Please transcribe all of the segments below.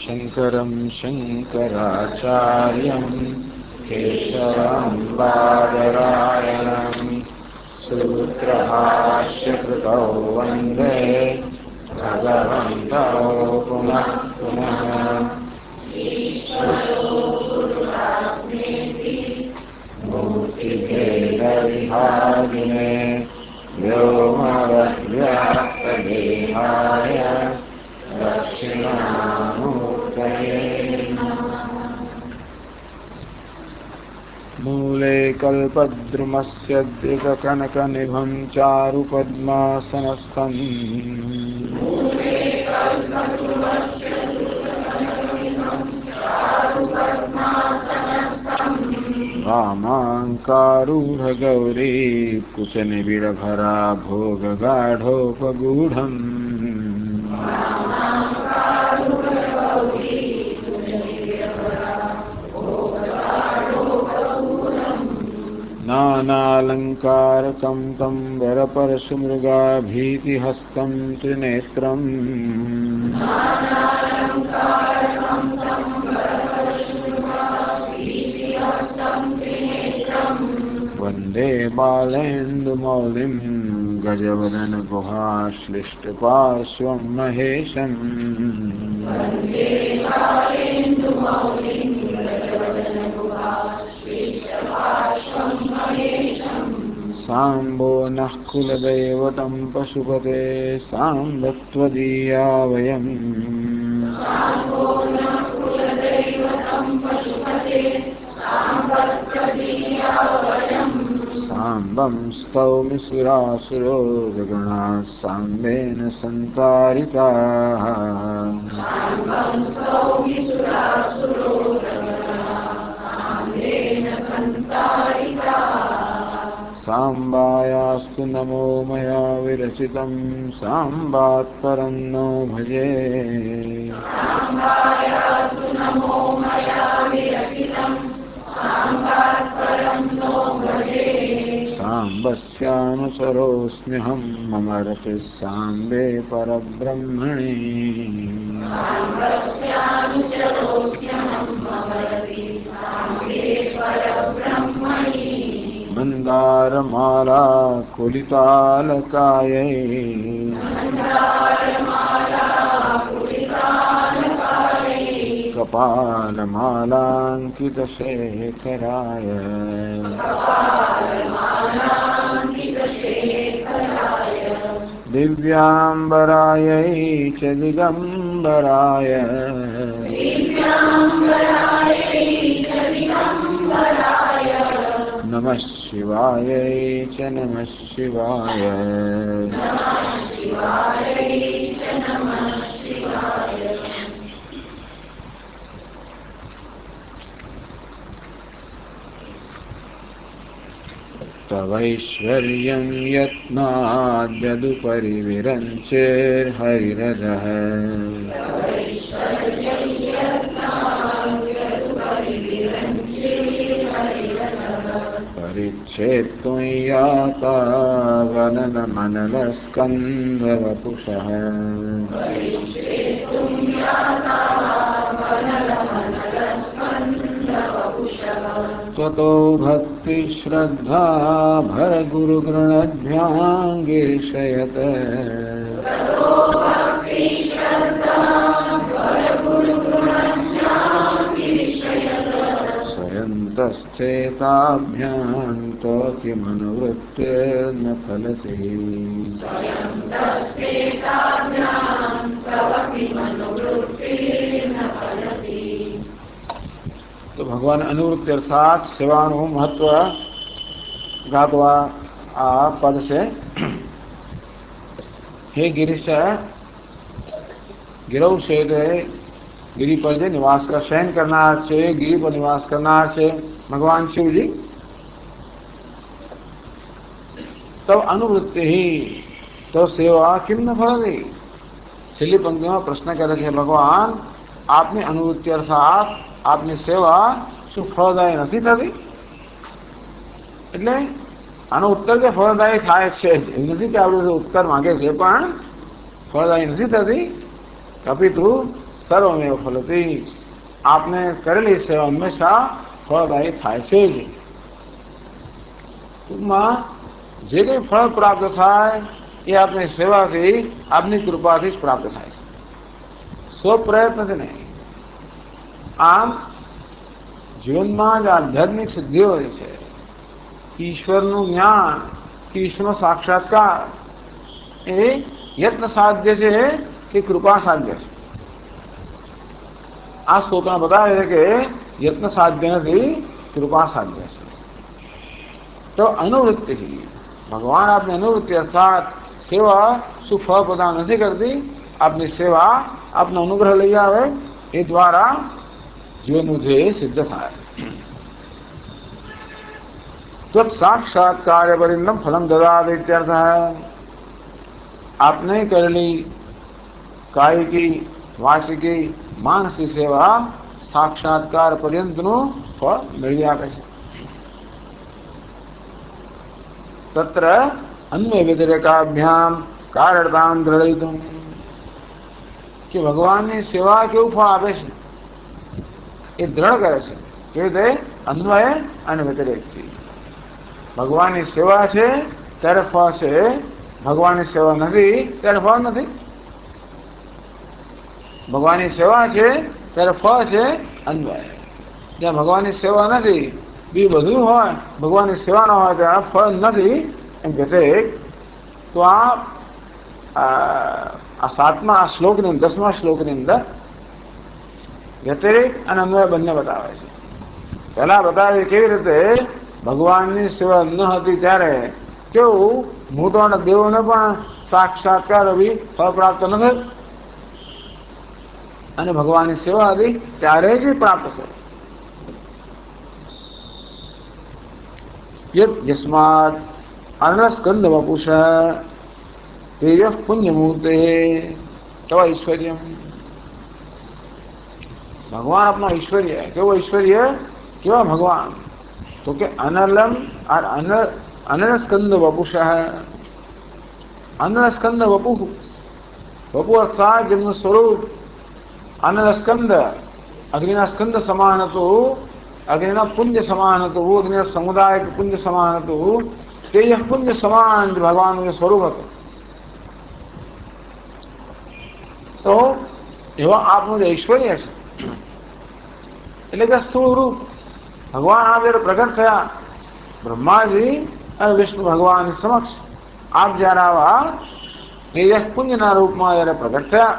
शंकरं शंकराचार्यं केशवं बादरायणं सूत्रभाष्यकृतौ वन्दे भगवन्तौ पुनः पुनः। मूर्तिभेदविभागिने व्योमवद्व्याप्तदेहाय दक्षिणामूर्तये मूले कल्पद्रुमस्य दृढकनकनिभं चारुपद्मासनस्थम् वामाङ्कारूढगौरी कुचनिबिडभरा भोगगाढोपगूढम् नानालङ्कारकं तं वरपरशुमृगाभीतिहस्तं त्रिनेत्रम् वन्दे बालेन्दुमौलिं गजवदनगुहाश्लिष्टपार्श्वं महेशम् साम्बो नः कुलदैवतं पशुपते साम्ब त्वदीया वयम् साम्बं स्तौमि सुरासुरो जगणाः साम्बेन सन्तारिताः साम्बायास्तु नमो मया विरचितं साम्बात् परं नो भजे साम्बस्यानुचरोऽस्म्यहं मम रतिः साम्बे परब्रह्मणि मन्दारमाला कुलितालकायै कपालमालाङ्कितशेखराय दिव्याम्बरायै च दिगम्बराय नमः शिवायै च नमः शिवाय। तवैश्वर्यं यत्नाद्यदुपरि विरञ्चेर्हरिरजः परिच्छेत्तुं याता वननमनलस्कन्धवपुषः त्वतो भक्तिश्रद्धा भरगुरुगृणद्भ्यां गिरिशयत् स्वयन्तश्चेताभ्यां किमनुवृत्तिर्न फलति। तो भगवान अनुवृत्ति अर्थात सेवानु महत्व गातवा आ पद से हे गिरीश गिरौ से गिरी पर जे निवास का शयन करना है, गिरी पर निवास करना है भगवान शिव जी। तब अनुवृत्ति ही तो सेवा किम न फल दी। छेल्ली पंक्ति में प्रश्न कर रहे भगवान आपने अनुवृत्ति अर्थात आपनी सेवा शू फलदायी नहीं थती। એટલે આનો ઉત્તર કે ફળદાયી થાય છે એવું નથી કે આપણે ઉત્તર માંગે છે પણ ફળદાયી નથી થતી. કપિતુ સર્વમેવ ફલતી, આપને કરેલી સેવા હંમેશા ફળદાયી થાય છે જ. ટૂંકમાં જે કંઈ ફળ પ્રાપ્ત થાય એ આપની સેવાથી, આપની કૃપાથી જ પ્રાપ્ત થાય છે, સ્વપ્રયત્નથી નહીં. આમ જીવનમાં જ આધ્યાત્મિક સિદ્ધિઓ હોય છે, ઈશ્વરનું જ્ઞાન, ઈશ્વરનો સાક્ષાત્કાર એ યત્ન સાધ્ય છે કે કૃપા સાધ્ય છે? આ સ્તોત્રમાં બતાવે છે કે યત્ન સાધ્ય નથી, કૃપા સાધ્ય છે. તો અનુવૃત્તિ, ભગવાન આપની અનુવૃત્તિ અર્થાત સેવા શું ફળ પ્રદાન નથી કરતી, આપની સેવા આપનો અનુગ્રહ લઈ આવે એ દ્વારા જીવનનું ધ્યેય સિદ્ધ થાય. સાક્ષાત્કાર્ય પરિણમ ફલમ દદાત ઇત્યર્થ. આપને કરેલી કાયિકી, વાચિકી, માનસિક સેવા સાક્ષાત્કાર પર્યંતનું ફળ મેળવી આપે છે. તત્ર અન્વય વ્યતિરેકાભ્યામ કારણતામ દ્રઢયિતુમ, કે ભગવાનની સેવા કેવું ફળ આપે છે એ દ્રઢ કરે છે. કેવી રીતે? અન્વય અને વ્યતિરેકથી. ભગવાનની સેવા છે ત્યારે ફળ છે, ભગવાનની સેવા નથી ત્યારે ફળ નથી. ભગવાનની સેવા છે ત્યારે ફળ છે અન્વય. જ્યાં ભગવાનની સેવા નથી, બી બધું હોય, ભગવાનની સેવા ન હોય ત્યાં ફળ નથી એમ વ્યતિરેક. તો આ 7મા શ્લોકની 10મા શ્લોકની અંદર વ્યતિરેક અને અન્વય બંને બતાવે છે. પહેલા બતાવે કેવી રીતે ભગવાનની સેવા ન હતી ત્યારે કેવું મોટા દેવોને પણ સાક્ષાત્કાર ફળ પ્રાપ્ત નથી, અને ભગવાનની સેવા હતી ત્યારે જ પ્રાપ્ત છે. યસ્માત અનસ્કંદ વપુષ તેજ પુણ્યમૂર્તે તવ ઐશ્વર્યમ. ભગવાન આપનો ઐશ્વર્ય, કેવો ઐશ્વર્ય, કેવા ભગવાન? તો કે અનલમ અનસ્કંદ વપુષ. અનસ્કંદ વપુ, વપુ અર્થાત જેમનું સ્વરૂપ અનસ્કંદ, અગ્નિના સ્કંદ સમાન હતું, અગ્નિના પુંજ સમાન હતું, અગ્નિના સમુદાય પુંજ સમાન હતું, તેજ પુંજ સમાન ભગવાનનું સ્વરૂપ હતું. તો એવા આપનું જે ઐશ્વર્ય છે એટલે કે સ્થૂળ રૂપ ભગવાન આ જયારે પ્રગટ થયા, બ્રહ્માજી અને વિષ્ણુ ભગવાન સમક્ષ આપ જયારે આવા તેજ પુંજના રૂપમાં જયારે પ્રગટ થયા,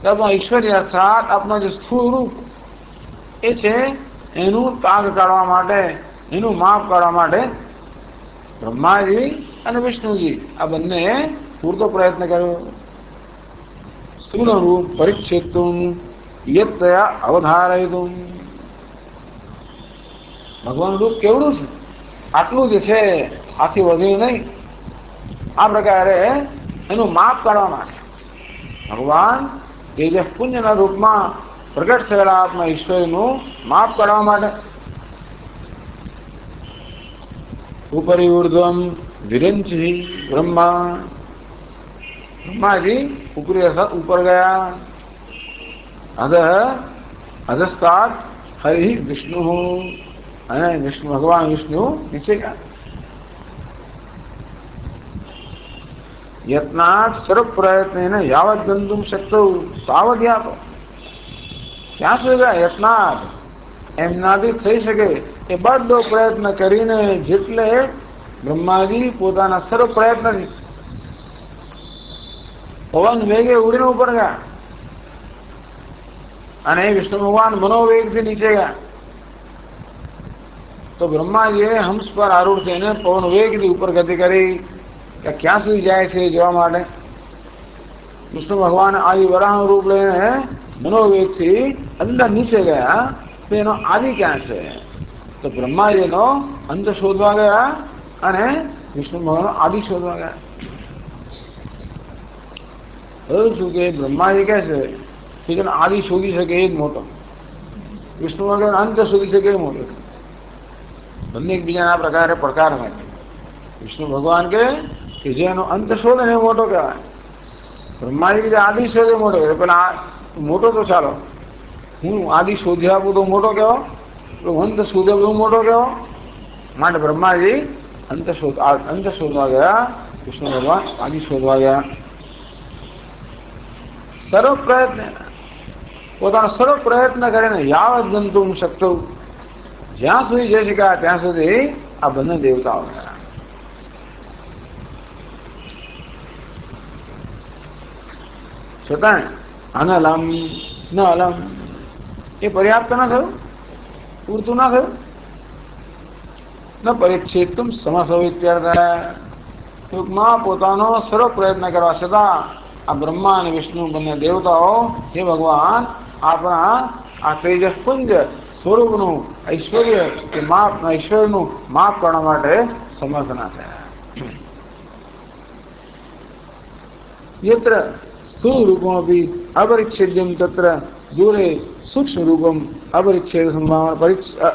આપણા ઐશ્વર્ય અર્થાત આપણા જે સ્થૂળ રૂપ એ છે એનું તાગ કાઢવા માટે, એનું માપ કાઢવા માટે બ્રહ્માજી અને વિષ્ણુજી આ બંને પૂરતો પ્રયત્ન કર્યો. સ્થૂળ રૂપ પરિચ્છેદું યત્તયા અવધારયિતુમ. ભગવાનનું રૂપ કેવડું છે, આટલું જ છે, આથી વધ્યું નહીં. આ પ્રકારે એનું માપ કાઢવા માટે ભગવાન તેજસ પુંજના રૂપમાં પ્રગટ થયેલા આપના ઈશ્વરનું માપ કરવા માટે ઉપરી ઉર્ધ્વમ વિરંચી બ્રહ્મા. બ્રહ્માજી ઉપરી અર્થાત ઉપર ગયા, અધસ્તાત હરિ વિષ્ણુ, અને વિષ્ણુ ભગવાન વિષ્ણુ નીચે ગયા. યત્નાત સર્વ પ્રયત્ન યાવત ગંતુમ શક્તો તાવત યાતો. ક્યાં સુધી ગયા? યત્નાત એમનાથી થઈ શકે એ બધો પ્રયત્ન કરીને, જેટલે બ્રહ્માજી પોતાના સર્વ પ્રયત્નથી પવન વેગે ઉડીને ઉપર ગયા, અને વિષ્ણુ ભગવાન મનોવેગથી નીચે ગયા. તો બ્રહ્માજીએ હંસ પર આરૂઢ થઈને પવન વેગથી ઉપર ગતિ કરી કે ક્યાં સુધી જાય છે જોવા માટે. વિષ્ણુ ભગવાન આદિ વરાહનું રૂપ લઈને મનોવેગથી અંદર નીચે ગયા, તો એનો આદિ ક્યાં છે? તો બ્રહ્માજીનો અંત શોધવા ગયા અને વિષ્ણુ ભગવાનનો આદિ શોધવા ગયા. શું કે બ્રહ્માજી કહે છે કે જેનો આદિ શોધી શકે એ જ મોટો, વિષ્ણુ ભગવાન અંત શોધી શકે એ મોટો. બંને એકબીજાના આ પ્રકારે પડકાર હોય. વિષ્ણુ ભગવાન કે જેનો અંત શોધે એ મોટો કહેવાય, બ્રહ્માજી કીધે આદિ શોધે મોટો કર્યો. પેલા મોટો તો ચાલો, હું આદિ શોધી આપું તો મોટો કહેવો, અંત શોધે તો મોટો કહેવો. માટે બ્રહ્માજી અંત શોધવા ગયા, વિષ્ણુ ભગવાન આદિ શોધવા ગયા. સર્વ પ્રયત્ન, પોતાનો સર્વ પ્રયત્ન કરીને યાવત ગંતુમ શક્તો, જ્યાં સુધી જઈ શક્યા ત્યાં સુધી આ બંને દેવતાઓ ગયા. છતાં અનલમ ન અલમ એ પર્યાપ્ત ન થયું, પૂરતું ના થયું. ન પરીક્ષિતું સમસવિત્યર્થ, ટૂંકમાં પોતાનો સર્વ પ્રયત્ન કરવા છતાં આ બ્રહ્મા અને વિષ્ણુ બંને દેવતાઓ હે ભગવાન આપણા આ તેજસ્પુંજ સ્વરૂપનું ઐશ્વર્ય કે માપ, ઐશ્વર્યનું માપ કરવા માટે સમર્થ ના થયા. યત્ર સ્થૂળ રૂપમપી અપરિચ્છેદ્યમ તત્ર દૂરે સૂક્ષ્મ રૂપમ અપરિચ્છેદ સંભાવના,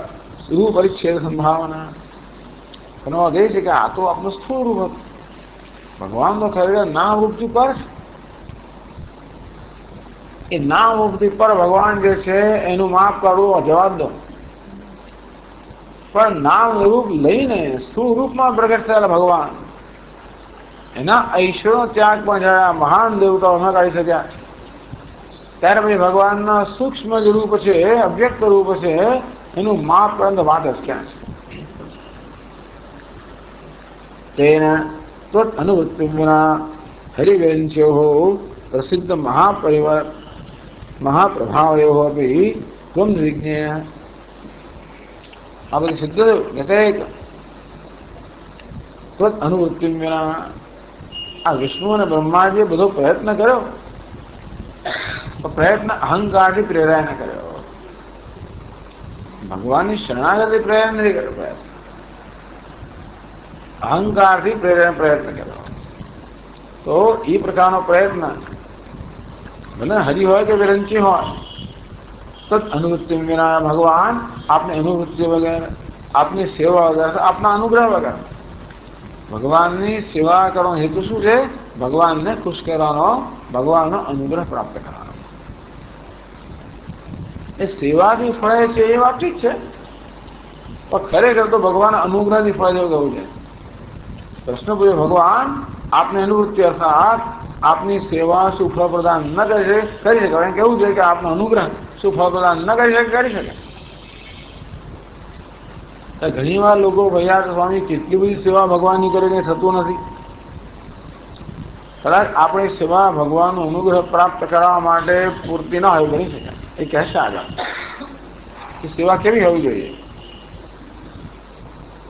રૂપ પરિચ્છેદ સંભાવના. એનો અર્થ એ છે કે આ તો આપણું સ્થૂળ રૂપ હતું. ભગવાન તો ખરેખર નામ રૂપથી પર છે. એ નામ રૂપથી પર ભગવાન જે છે એનું માપ કાઢવું જવાબ દો. પણ નામ રૂપ લઈને સ્થૂળ રૂપમાં પ્રગટ થયેલા ભગવાન, એના ઐશ્વર્યનો ત્યાગ પણ જયારે મહાન દેવતાઓ ન કાઢી શક્યા, ત્યારે પછી ભગવાનના સૂક્ષ્મ જે રૂપ છે, અવ્યક્ત રૂપ છે, એનું માપ કરવાની વાત જ ક્યાં છે? તેના ત્વત અનુવૃત્તિના હરિવેંચ્યો પ્રસિદ્ધ મહાપરિવાર મહાપ્રભાવયો અપી ત્વમ નિર્જ્ઞેય. આ બધી સિદ્ધ ગતેક ત્વત અનુવૃત્તિ વિના આ વિષ્ણુ અને બ્રહ્માજીએ બધો પ્રયત્ન કર્યો, પ્રયત્ન અહંકારથી પ્રેરાયને કર્યો. ભગવાનની શરણાગતિ પ્રેરણા નથી કર્યો, પ્રયત્ન અહંકારથી પ્રેરણા પ્રયત્ન કર્યો. તો એ પ્રકારનો પ્રયત્ન ભલે હરિ હોય કે વિરંચી હોય, તત અનુવૃત્તિ વિના ભગવાન આપની અનુવૃત્તિ વગર, આપની સેવા વગર, આપના અનુગ્રહ વગર. ભગવાનની સેવા કરવાનો હેતુ શું છે? ભગવાનને ખુશ કરવાનો, ભગવાનનો અનુગ્રહ પ્રાપ્ત કરવાનો. એ સેવાથી ફળે છે એ વાત ઠીક છે, પણ ખરેખર તો ભગવાન અનુગ્રહથી ફળ જેવું કહું છે. પ્રશ્ન પૂછ્યો, ભગવાન આપને અનુવૃત્તિ અર્થાત આપની સેવા શું ફળ પ્રદાન ન કરી શકે? કેવું છે કે આપનો અનુગ્રહ શું ફળ પ્રદાન ન કરી શકે? કરી શકે. ઘણી વાર લોકો ભૈયા સ્વામી કેટલી બધી સેવા ભગવાનની કરીને થતું નથી. કદાચ આપણે સેવા ભગવાનનો અનુગ્રહ પ્રાપ્ત કરવા માટે પૂરતી ના હોય, કરી શકાય. એ કહેશે આગળ કે સેવા કેવી હોવી જોઈએ.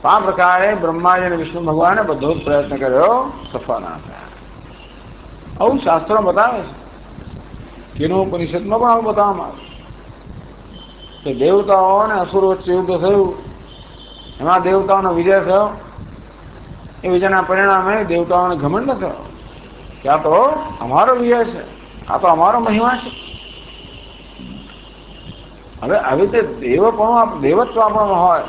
આ પ્રકારે બ્રહ્માજી અને વિષ્ણુ ભગવાને બધો જ પ્રયત્ન કર્યો, સફળ ના થયા. આવું શાસ્ત્રો બતાવે છે. કેનોપનિષદમાં પણ આવું બતાવવામાં આવે કે દેવતાઓ અને અસુરો વચ્ચે યુદ્ધ થયું, એમાં દેવતાઓનો વિજય થયો. એ વિજયના પરિણામે દેવતાઓને ઘમંડ થયો કે આ તો અમારો વિજય છે, આ તો અમારો મહિમા છે. હવે આવી રીતે દેવત્વ આપણમાં હોય,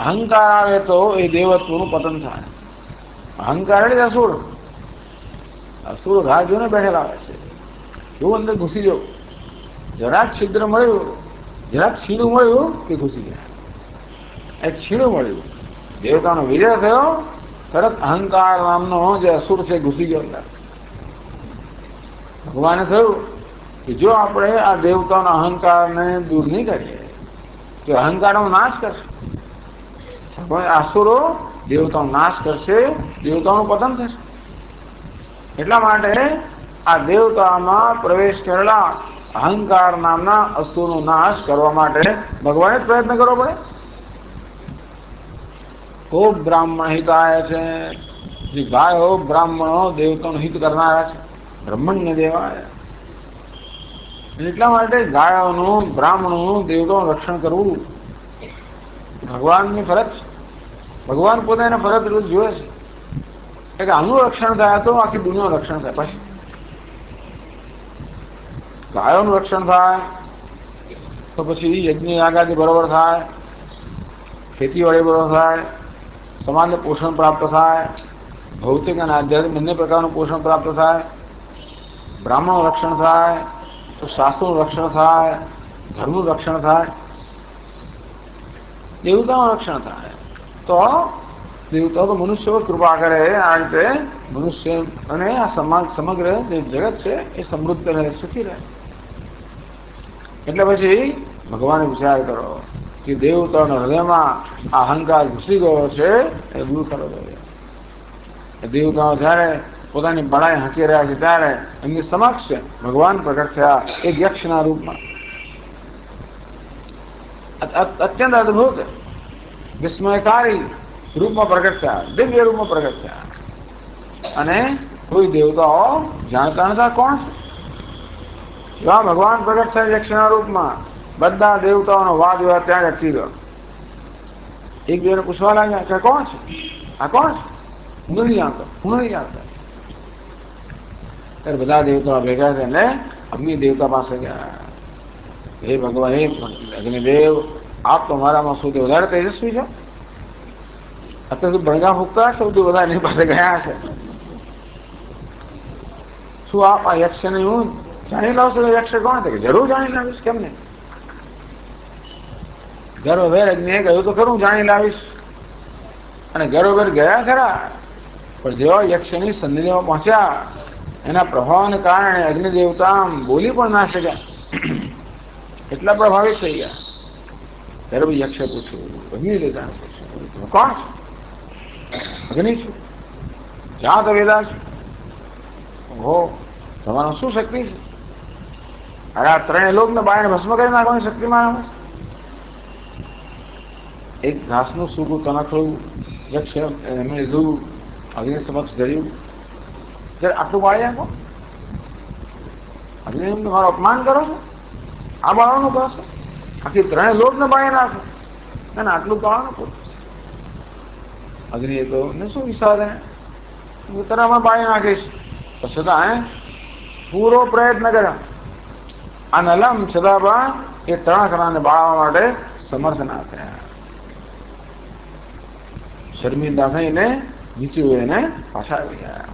અહંકાર આવે તો એ દેવત્વનું પતન થાય. અહંકાર એટલે અસુર. અસુર રાહ જોઈને બેઠેલા આવે છે. એવું અંદર ઘૂસી જવું, જરાક છિદ્ર મળ્યું, જરાક છીણું મળ્યું કે ઘૂસી ગયા. એક છીણું મળ્યું, દેવતાનો વિજય થયો, તરત અહંકાર નામનો જે અસુર છે ઘૂસી ગયો અંદર. ભગવાને થયું કે જો આપણે આ દેવતાના અહંકારને દૂર નહીં કરીએ તો અહંકારનો નાશ કરશે. આસુરો દેવતાનો નાશ કરશે, દેવતાનું પતન થશે. એટલા માટે આ દેવતામાં પ્રવેશ કરેલા અહંકાર નામના અસુરનો નાશ કરવા માટે ભગવાને જ પ્રયત્ન કરવો પડે. ખૂબ બ્રાહ્મણ હિતાય છે, જે ગાયો બ્રાહ્મણો દેવતાનું હિત કરનારા છે, બ્રહ્મણ્ય દેવાય. એટલા માટે ગાયોનું, બ્રાહ્મણોનું, દેવતાનું રક્ષણ કરવું ભગવાનની ફરજ છે. ભગવાન પોતે એને ફરજ રૂપ જોવે છે કે આનું રક્ષણ થાય તો આખી દુનિયાનું રક્ષણ થાય. પછી ગાયોનું રક્ષણ થાય તો પછી યજ્ઞ યાગાદી બરોબર થાય, ખેતીવાડી બરોબર થાય, સમાજને પોષણ પ્રાપ્ત થાય, ભૌતિક અને આધ્યાત્મિક બંને પ્રકારનું પોષણ પ્રાપ્ત થાય. બ્રાહ્મણનું રક્ષણ થાય તો શાસ્ત્રોનું રક્ષણ થાય, ધર્મનું રક્ષણ થાય, દેવતાનું રક્ષણ થાય. તો દેવતાઓ તો મનુષ્યો કૃપા કરે આ રીતે મનુષ્ય અને આ સમાજ સમગ્ર જે જગત છે એ સમૃદ્ધ રહે, સુખી રહે. એટલે પછી ભગવાને વિચાર કરો કે દેવતાઓના હૃદયમાં આ અહંકાર ઘૂસી ગયો છે એ દૂર કરવો જોઈએ. દેવતાઓ જયારે પોતાની બળાઈ હાંકી રહ્યા છે ત્યારે એમની સમક્ષ ભગવાન પ્રગટ થયા એક યક્ષના રૂપમાં. અત્યંત અદભુત વિસ્મયકારી રૂપમાં પ્રગટ થયા, દિવ્ય રૂપમાં પ્રગટ થયા. અને કોઈ દેવતાઓ જાણતા નતા કોણ છે. એવા ભગવાન પ્રગટ થયા યક્ષના રૂપમાં. બધા દેવતાઓનો વાદ વિવાદ ત્યાં અટકી ગયો. એકબીજાને પૂછવા લાગ્યા કે કોણ છે, આ કોણ છે? હું નથી જાણતો, હું નથી જાણતો. ત્યારે બધા દેવતાઓ ભેગા થઈને અગ્નિ દેવતા પાસે ગયા. હે ભગવાન, હે અગ્નિદેવ, આપ તો મારામાં સૌથી વધારે તેજસ્વી છો. અત્યારે તો બણગા ફૂકતા સૌથી વધારે એની પાસે ગયા છે. શું આપ આ યક્ષને હું જાણી લાવશો કે યક્ષ કોણ છે? જરૂર જાણી લાવીશ, કેમ નહીં? ગર્ભભેર અગ્નિએ કહ્યું તો ખરું જાણી લાવીશ. અને ગર્ભભેર ગયા ખરા, પણ જેવા યક્ષની સન્નિધિમાં પહોંચ્યા એના પ્રભાવને કારણે અગ્નિ દેવતા બોલી પણ ના શક્યા, એટલા પ્રભાવિત થઈ ગયા. ત્યારે બી યક્ષે પૂછ્યું, અગ્નિ દેવતાને પૂછ્યું, કોણ છે? અગ્નિ છું. જ્યાં તો વેદા છું. હો, તમારો શું શક્તિ છે? અરે આ ત્રણેય લોકને બાયને ભસ્મ કરી નાખવાની શક્તિ મારામાં છે. એક ઘાસનું સૂકું તનખડું યક્ષ એમણે લીધું, અગ્નિ સમક્ષ ધર્યું. ત્યારે આટલું બાળી નાખો? અગ્નિ એમ તમારું અપમાન કરો છો? આ બાળવાનું કહો છો? આખી ત્રણેય લોકને બાળી નાખો અને આટલું બાળવાનું કહો? અગ્નિએ તો ને શું વિચાર હું તરફમાં બાળી નાખીશ. તો છતાં પૂરો પ્રયત્ન કર્યો. આ નલમ છતાં પણ એ તણખરાને બાળવા માટે સમર્થ ના થયા. શર્મિંદા થઈને નીચે એને પાછા આવી ગયા.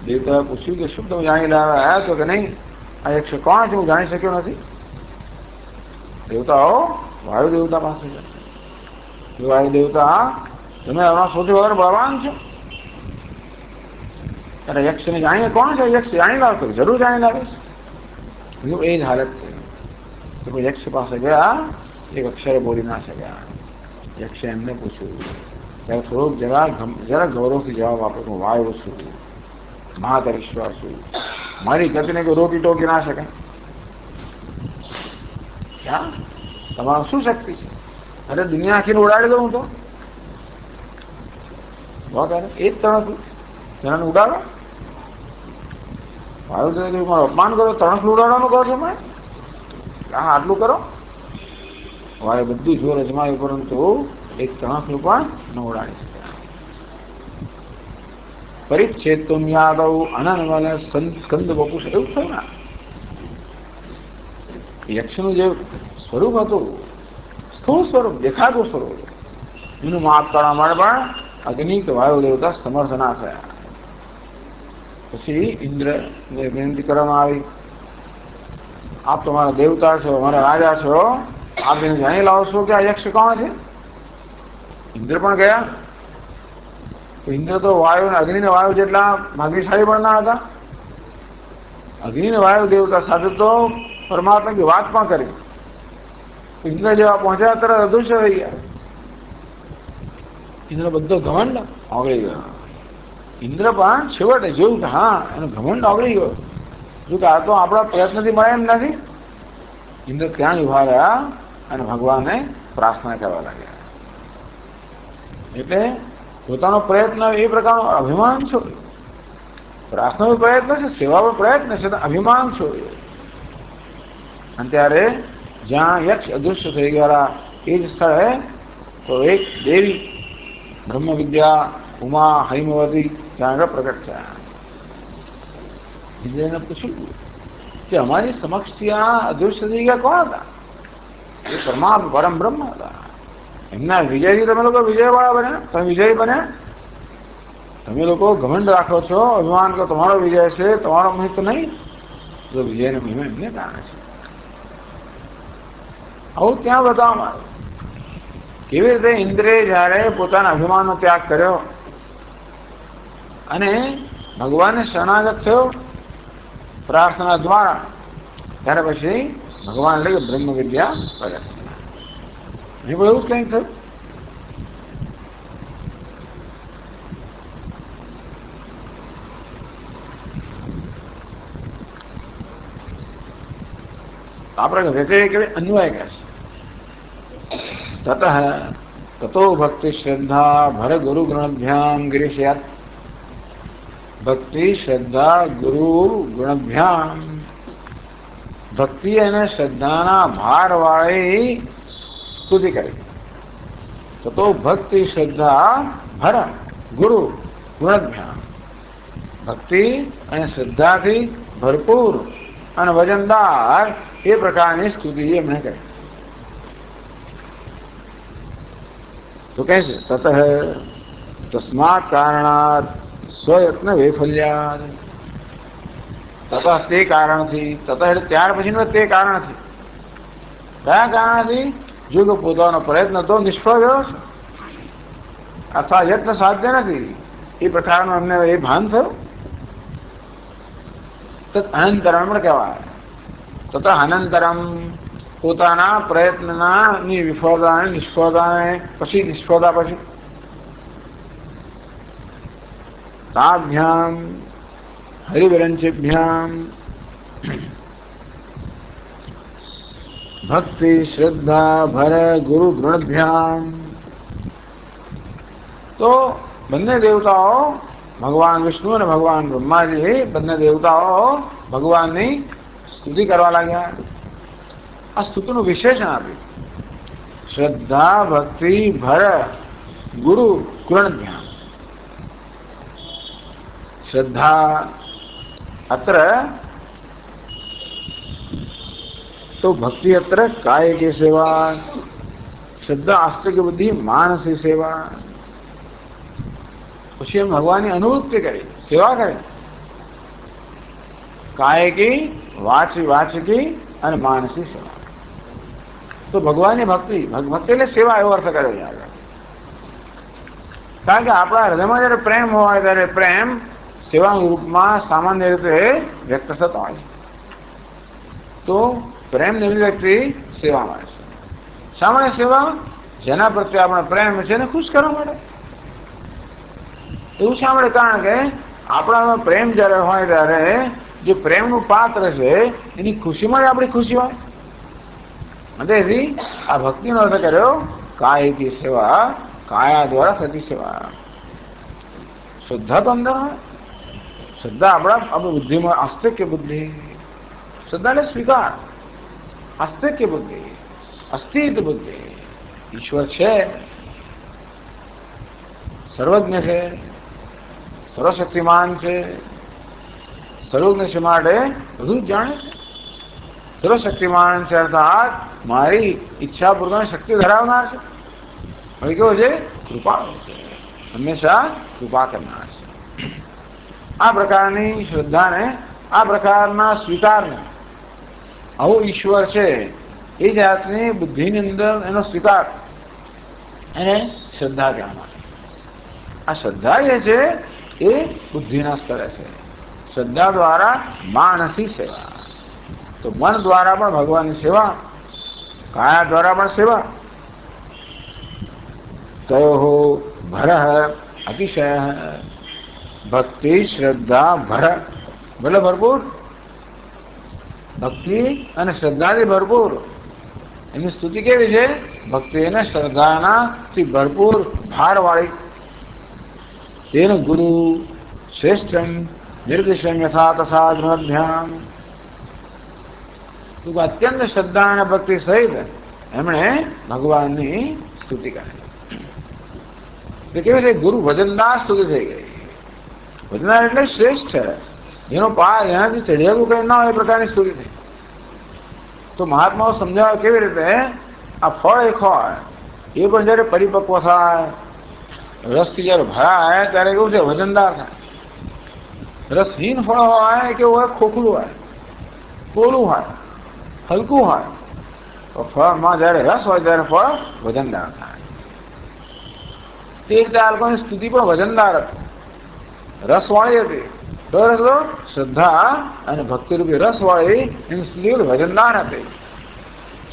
દેવતાએ પૂછ્યું કે શું તમે જાણી લાવ્યા તો કે નહીં, આ યક્ષ કોણ છે હું જાણી શક્યો નથી. દેવતાઓ વાયુ દેવતા પાસે છે. વાયુ દેવતા, તમે હમણાં સૌથી વધારે બળવાન છો. ત્યારે યક્ષને જાણીએ કોણ છે? યક્ષ જાણી લાવતો, જરૂર જાણી લાવીશ. એ જ હાલત છે. તો કોઈ યક્ષ પાસે ગયા, એક અક્ષરે બોલી ના શક્યા. યક્ષે એમને પૂછ્યું, ત્યારે થોડોક જરા ગૌરવથી જવાબ આપો, હું વાયુ છું, મહાતા વિશ્વાસ છું, મારી ગતિને કોઈ રોકી ટોકી ના શકે. ક્યાં તમારું શું શક્તિ છે? અરે દુનિયા આખીને ઉડાડી દઉં તો એ જ તણખલું જણાને ઉડાડો. વાયુ તો મારું અપમાન કરો, તણખલું ઉડાડવાનું કહો છો મેં? હા, આટલું કરો. વાયુ બધું જોર અજમાયું, પરંતુ એક તણખલું પણ ન ઉડાડી શક્યા. પરિચ્છેદ તો યાદવ અનન સ્કંદ બપુષ એવું થયું ને. યક્ષનું જે સ્વરૂપ હતું, સ્થૂળ સ્વરૂપ, દેખાતું સ્વરૂપ, એનું માપ કરવા માટે પણ અગ્નિ કે વાયુ દેવતા સમર્થ ના થયા. પછી ઇન્દ્રને વિનંતી કરવામાં આવી, આપ તો મારા દેવતા છો, મારા રાજા છો, આપ એને જાણી લાવો છો કે આ યક્ષ કોણ છે? ઇન્દ્ર પણ ગયા. તો ઇન્દ્ર તો વાયુ અને અગ્નિ ને વાયુ જેટલા ભાગ્યશાળી પણ ના હતા. અગ્નિ ને વાયુ દેવતા સાથે તો પરમાત્માની વાત પણ કરી. ઇન્દ્ર જેવા પહોંચ્યા તરત અદૃશ્ય થઈ ગયા. ઇન્દ્ર બધો ઘમંડ ઓગળી ગયો. ઇન્દ્ર પણ છેવટે જોયું કે હા, એનો ઘમંડ ઓગળી ગયો. જો કે આ તો આપણા પ્રયત્નથી મળે એમ નથી. ઇન્દ્ર ત્યાં જ ઉભા રહ્યા અને ભગવાનને પ્રાર્થના કરવા લાગ્યા. એટલે પોતાનો પ્રયત્ન એ પ્રકારનો અભિમાન છોડ્યો. પ્રાર્થના પ્રયત્ન છે, સેવા પ્રયત્ન છે, અભિમાન છોડ્યો. અને ત્યારે જ્યાં યક્ષ અદૃશ્ય થઈ ગયા એ જ સ્થળે તો એક દેવી બ્રહ્મ વિદ્યા ઉમા હૈમવતી ત્યાં આગળ પ્રગટ થયા. ઇન્દ્રને પૂછ્યું કે અમારી સમક્ષ ત્યાં અદૃશ્ય થઈ ગયા કોણ હતા? એ પરમાત્મા પરમ બ્રહ્મ હતા. એમના વિજયથી તમે લોકો વિજયવાળા બન્યા, તમે વિજય બન્યા. તમે લોકો ઘમંડ રાખો છો, અભિમાન કે તમારો વિજય છે, તમારો મહિત નહીં, તો વિજયનો મહિમા એમને કારણે છે. આવું ત્યાં બતાવવામાં આવ્યું. કેવી રીતે ઇન્દ્રે જયારે પોતાના અભિમાનનો ત્યાગ કર્યો અને ભગવાનને શરણાગત થયો પ્રાર્થના દ્વારા, ત્યારે પછી ભગવાન એટલે કે બ્રહ્મ વિદ્યા પ્રગટ થયા. નહીં પણ એવું જ કંઈક થયું. આપણે વ્યતિરેક અન્વય કહે છે. તતો ભક્તિ શ્રદ્ધા ભર ગુરુ ગુણભ્યામ ગિરીશયાત. ભક્તિ શ્રદ્ધા ગુરુ ગુણભ્યામ, ભક્તિ અને શ્રદ્ધાના ભાર વાળી સ્તુતિ કરી. તતો ભક્તિ શ્રદ્ધા ભર ગુરુ ગુણભ્યામ, ભક્તિ અને શ્રદ્ધાથી ભરપૂર અને વજનદાર એ પ્રકારની સ્તુતિ એમણે કરી. તો કહે છે તત તસ્માત કારણાત સ્વયત્ન વૈફલ્યાત. તત તે કારણથી, તત એટલે ત્યાર પછીનો તે કારણથી. કયા કારણથી? જો કે પોતાનો પ્રયત્ન તો નિષ્ફળ ગયો છે અથવા યત્ન સાધ્ય નથી, એ પ્રકારનું એમને એ ભાન થયું. તત અનંતરમ પણ કહેવાય. તત અનંતરમ પોતાના પ્રયત્નના ની વિફળતા નિષ્ફળતાને પછી, નિષ્ફળતા પછી તાભ્યામ હરિવિરંચિભ્યામ ભક્તિ શ્રદ્ધા ભર ગુરુ ગૃણભ્યામ. તો બંને દેવતાઓ ભગવાન વિષ્ણુ અને ભગવાન બ્રહ્માજી બંને દેવતાઓ ભગવાનની સ્તુતિ કરવા લાગ્યા. આ સ્તુતિનું વિશેષણ આપ્યું શ્રદ્ધા ભક્તિ ભર ગુરુ ગુણભ્યામ. શ્રદ્ધા અત્ર તો ભક્તિ અત્ર કાય की सेवा, श्रद्धा आस्तिक बुद्धि मानसी सेवा. પછી એમ ભગવાનની અનુવૃત્તિ કરી, સેવા કરી. કાયકી, વાચકી અને માનસી સેવા. તો ભગવાનની ભક્તિ, ભક્તિ એટલે સેવા એવો અર્થ કર્યો છે આગળ. કારણ કે આપણા હૃદયમાં જયારે પ્રેમ હોય ત્યારે પ્રેમ સેવાના રૂપમાં સામાન્ય રીતે વ્યક્ત થતો હોય. તો પ્રેમની અભિવ્યક્તિ સેવામાં છે. સામાન્ય સેવા જેના પ્રત્યે આપણે પ્રેમ છે એને ખુશ કરવા માટે. એવું શા માટે? કારણ કે આપણામાં પ્રેમ જયારે હોય ત્યારે જે પ્રેમનું પાત્ર છે એની ખુશીમાં જ આપણી ખુશી હોય. તેથી આ ભક્તિનો અર્થ કર્યો કાયકી સેવા, કાયા દ્વારા થતી સેવા. શ્રદ્ધા તો અંદર હોય. શ્રદ્ધા આપણી બુદ્ધિમાં આસ્તિક્ય બુદ્ધિ. શ્રદ્ધા એટલે સ્વીકાર, આસ્તિક્ય બુદ્ધિ, અસ્તિત્વ બુદ્ધિ. ઈશ્વર છે, સર્વજ્ઞ છે, સર્વશક્તિમાન છે, સર્વજ્ઞ છે માટે બધું જ જાણે છે. સર્વશક્તિમાન છે અર્થાત મારી ઈચ્છા પૂર્વકની શક્તિ ધરાવનાર છે. હવે કેવો છે? કૃપાળુ છે, હંમેશા કૃપા કરનાર છે. આ પ્રકારની શ્રદ્ધાને, આ પ્રકારના સ્વીકારને, આવો ઈશ્વર છે એ જાતની બુદ્ધિની અંદર એનો સ્વીકાર એને શ્રદ્ધા કહેવામાં. આ શ્રદ્ધા જે છે એ બુદ્ધિના સ્તરે છે. શ્રદ્ધા દ્વારા માનસી સેવા. તો મન દ્વારા પણ ભગવાનની સેવા, કાયા દ્વારા પણ સેવા. તયો ભર અતિશય ભક્તિ શ્રદ્ધા ભર, ભલે ભરપૂર ભક્તિ અને શ્રદ્ધાથી ભરપૂર. એની સ્તુતિ કેવી છે? ભક્તિ અને શ્રદ્ધાનાથી ભરપૂર ભારવાળી. તેન ગુરુ શ્રેષ્ઠમ નિર્દિશમ યથા તથા ગુણભ્યામ. અત્યંત શ્રદ્ધા અને ભક્તિ સહિત એમણે ભગવાનની સ્તુતિ કરી. તે કેવી છે? ગુરુ વજનદાર સ્તુતિ થઈ ગઈ. વજનદાર એટલે શ્રેષ્ઠ, જેનો પાર એનાથી ચઢિયાતું કઈ ના હોય એ પ્રકારની સ્તુતિ થઈ. તો મહાત્માઓ સમજાવે કેવી રીતે આ ફળ એક હોય, એ પણ જયારે પરિપક્વ થાય રસથી જયારે ભરાય ત્યારે કેવું છે? વજનદાર થાય. રસહીન ફળ હોય કેવું હોય? ખોખલું હોય, પોલું હોય, હલકું હોય. તો ફળમાં જયારે રસ હોય ત્યારે ફળ વજનદાર થાય. તે રીતે આ લોકોની સ્તુતિ પણ વજનદાર હતી, રસવાળી હતી. તો શ્રદ્ધા અને ભક્તિરૂપી રસવાળી એની સ્તુતિ વજનદાર હતી,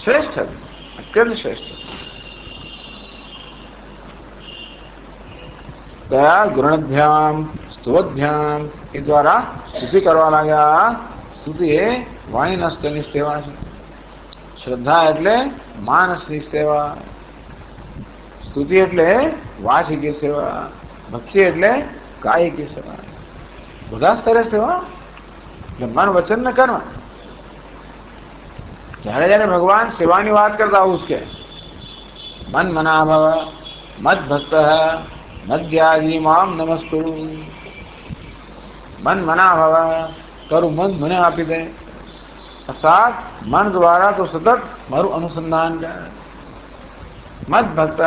શ્રેષ્ઠ હતી, અત્યંત શ્રેષ્ઠ. કયા? ગુણભ્યામ સ્તુવભ્યામ એ દ્વારા સ્તુતિ કરવા લાગ્યા. સ્તુતિ એ વાણીના સ્તરની સેવા છે. શ્રદ્ધા એટલે માનસની સેવા, સ્તુતિ એટલે વાચિકી સેવા, ભક્તિ એટલે કાયિકી સેવા. બધા સ્તરે સેવા, એટલે મન વચન ને કર્મ. જયારે જયારે ભગવાન સેવાની વાત કરતા આવું કે મન મના ભવ મદ ભક્ત મદ્યાજી મામ નમસ્કુરુ. મન મના ભવ, તારું મન મને આપી દે, અર્થાત મન દ્વારા તો સતત મારું અનુસંધાન કર. મદ ભક્ત,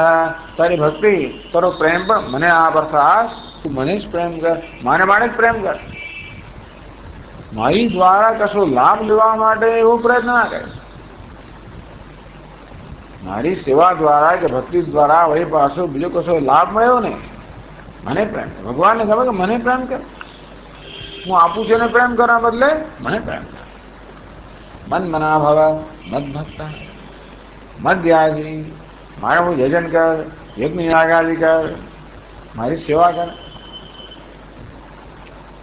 તારી ભક્તિ તારો પ્રેમ પણ મને આપ, અર્થાત તું મને જ પ્રેમ કર, મારે માટે જ પ્રેમ કર. મારી દ્વારા કશો લાભ લેવા માટે એવો પ્રયત્ન ના કરે. મારી સેવા દ્વારા કે ભક્તિ દ્વારા વહી પાછો બીજો કશો લાભ મળ્યો ને, મને પ્રેમ કર. ભગવાનને ખબર કે મને પ્રેમ કર, હું આપું છું એને પ્રેમ કરવા બદલે મને પ્રેમ કર. મન મના ભવ મદ ભક્ત મદ્યાજી, મારે હું જજન કર, યજ્ઞ યાગાદિ કર, મારી સેવા કર.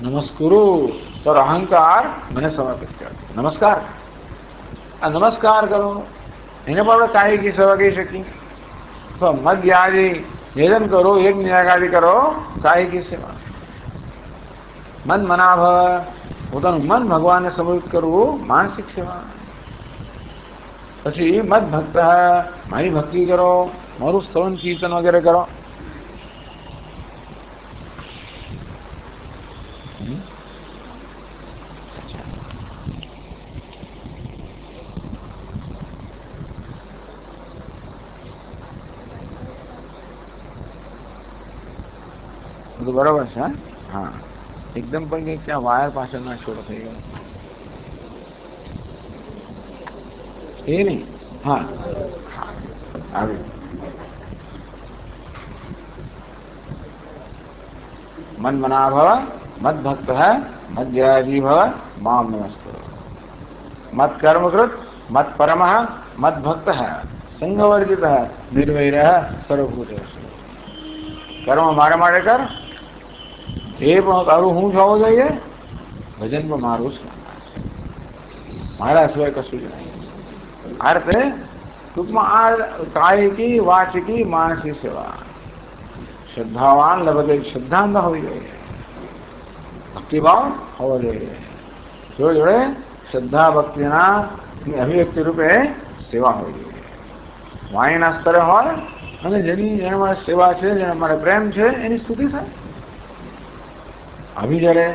નમસ્કુરુ, તારો અહંકાર મને સમર્પિત કર. નમસ્કાર, આ નમસ્કાર કરો એને પણ આપણે કાયિકી સેવા કહી શકીએ. તો મદ્યાજી ભેદન કરો, યજ્ઞ યાગાદિ કરો, કાયિકી સેવા. મન મનાભ, પોતાનું મન ભગવાનને સમર્પિત કરવું, માનસિક સેવા. પછી મદ ભક્ત, મારી ભક્તિ કરો, મારું સ્તવન કીર્તન વગેરે કરો. બધું બરોબર છે? હા, એકદમ પણ ત્યાં વાયર પાછળ ના છોડો થઈ ગયો એ નહીં. હા, આવી મન મના ભવ મદ ભક્ત મદ્યાજી ભવ મામ નમસ્કુરુ. મત કર્મકૃત મત પરમ મત ભક્ત સંગવર્જિત નિર્વૈર સર્વભૂતેષુ. કર્મ મારા માટે કર, એ પણ તારું હું થવું જોઈએ, ભજન પણ મારું જ, મારા સિવાય કશું જ નહીં. આ રીતે ટૂંકમાં આ કાયિકી વાચિકી માનસી સેવા. શ્રદ્ધાવાન લગતે શ્રદ્ધાંત હોવી જોઈએ, ભક્તિભાવ હોવો જોઈએ, જોડે જોડે શ્રદ્ધા ભક્તિના અભિવ્યક્તિ રૂપે સેવા હોવી જોઈએ. વાણીના સ્તરે હોય અને જેને મારે સેવા છે, જેને મારે પ્રેમ છે, એની સ્તુતિ થાય. આવી જયારે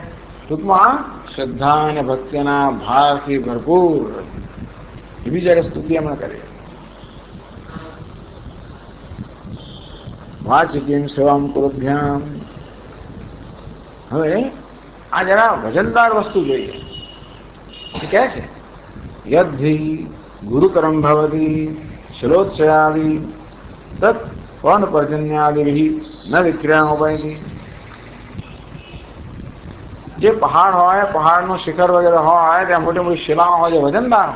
ટૂંકમાં શ્રદ્ધા અને ભક્તિના ભારથી ભરપૂર એવી જયારે સ્તુતિ અમે કરીએ. વાચિકીમ સેવામ કુરુભ્યામ. હવે આ જરા વજનદાર વસ્તુ જોઈએ. કહે છે યદ્ધિ ગુરુકરમ ભવતી શિલોત્સયાદિ તત્ વન પર્જન્યાદિ ન વિક્રિયામોપયતિ. જે પહાડ હોય, પહાડનું શિખર વગેરે હોય, ત્યાં મોટી મોટી શિલાઓ હોય, જે વજનદાર